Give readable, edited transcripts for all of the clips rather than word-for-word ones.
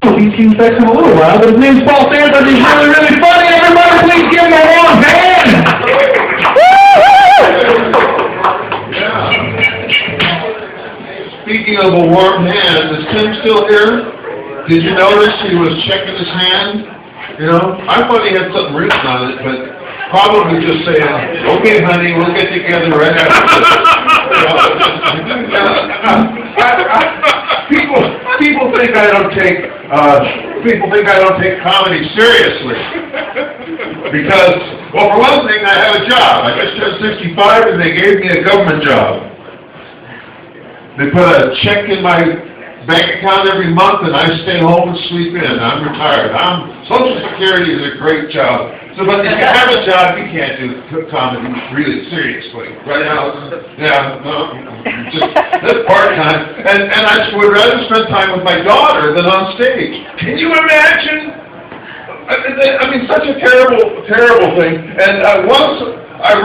He's seen sex in a little while, but his name's Paul Stanford. He's really, really funny. Everybody, please give him a warm hand. Speaking of a warm hand, is Tim still here? Did you notice he was checking his hand? You know, I thought he had something written on it, but probably just saying, "Okay, honey, we'll get together right after this." People think I don't take comedy seriously because, well, for one thing, I have a job. I just turned 65, and they gave me a government job. They put a check in my bank account every month, and I stay home and sleep in. I'm retired. Social Security is a great job. So, but if you have a job, you can't do comedy really seriously. Right now, that's part-time. And I would rather spend time with my daughter than on stage. Can you imagine? I mean, such a terrible, terrible thing. And once I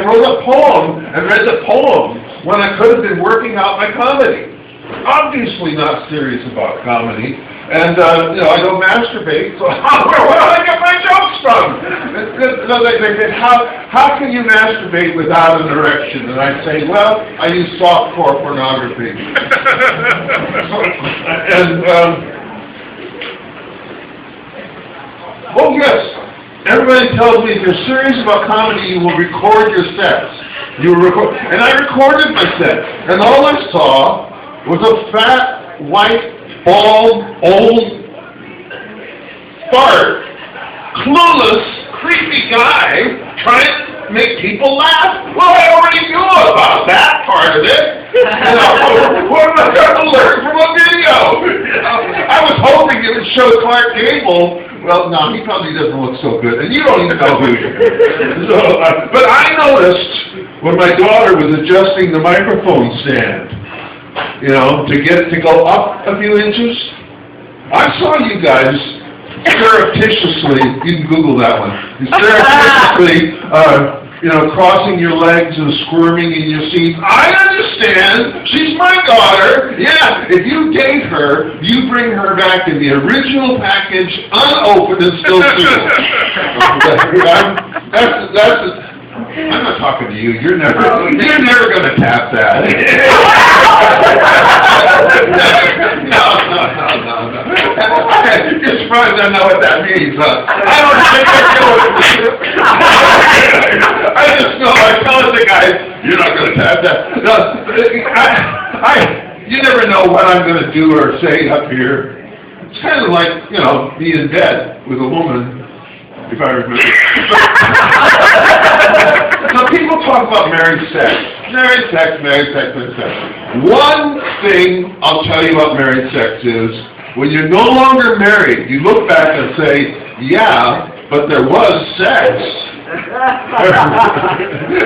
wrote a poem and read the poem when I could have been working out my comedy. Obviously not serious about comedy. And, you know, I don't masturbate, so where do I get my jokes from? They said, how can you masturbate without an erection? And I say, well, I use softcore pornography. Oh yes, everybody tells me if you're serious about comedy, you will record your sets. And I recorded my set, and all I saw was a fat, white, bald, old, fart, clueless, creepy guy trying to make people laugh. Well, I already knew about that part of it. You know, what am I going to learn from a video? You know, I was hoping it would show Clark Gable. Well, no, he probably doesn't look so good, and you don't even know who he is. So, but I noticed when my daughter was adjusting the microphone stand, you know, to get it to go up a few inches. I saw you guys surreptitiously, you can Google that one, surreptitiously, you know, crossing your legs and squirming in your seat. I understand. She's my daughter. Yeah, if you date her, you bring her back in the original package, unopened and still sealed. I'm not talking to you. You're never going to tap that. No. You're surprised I know what that means. I don't think I know what it means. I just know. I tell the guys, you're not going to tap that. No, you never know what I'm going to do or say up here. It's kind of like, you know, me in bed with a woman. If I remember. So people talk about married sex. Married sex. One thing I'll tell you about married sex is, when you're no longer married, you look back and say, yeah, but there was sex.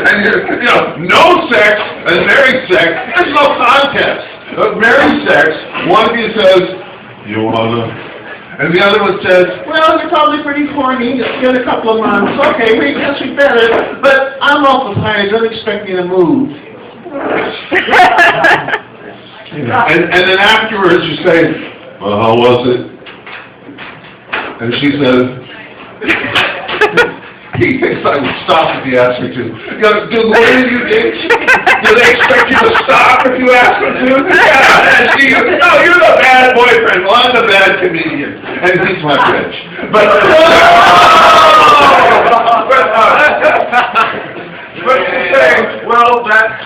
And you know, no sex and married sex, there's no contest. Married sex, one of you says, you wanna... And the other one says, well, you're probably pretty horny in a couple of months. Okay, we guess we better, but I'm awful tired. Don't expect me to move. And then afterwards you say, well, how was it? And she says, he thinks I would stop if he asked me to. You know, do the way you think? Do they expect you to stop if you ask them to? Yeah, and she goes, no, you're the bad boyfriend. Well, I'm the bad comedian. And he's my bitch. But you say, well, that's...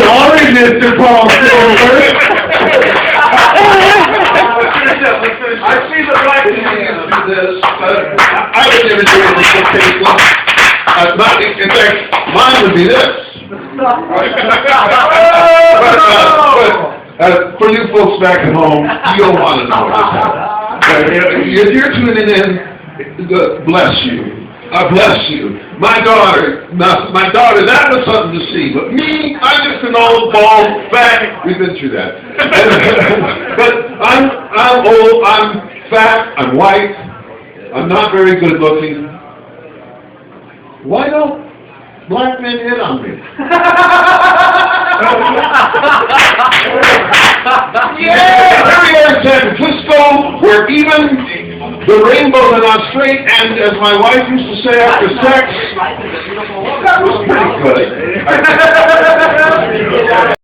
Sorry, Mr. Paul Silver. I see the black man do this, but I would never do anything tasteless. In fact, mine would be this. But for you folks back at home, you don't want to know what this happened. If you're tuning in, bless you. Bless you. My daughter, that was something to see. But me, I'm just an old, bald, fat. We've been through that. But I'm old, I'm fat, I'm white, I'm not very good looking. Why don't black men hit on me? even the rainbows are not straight, and as my wife used to say after sex,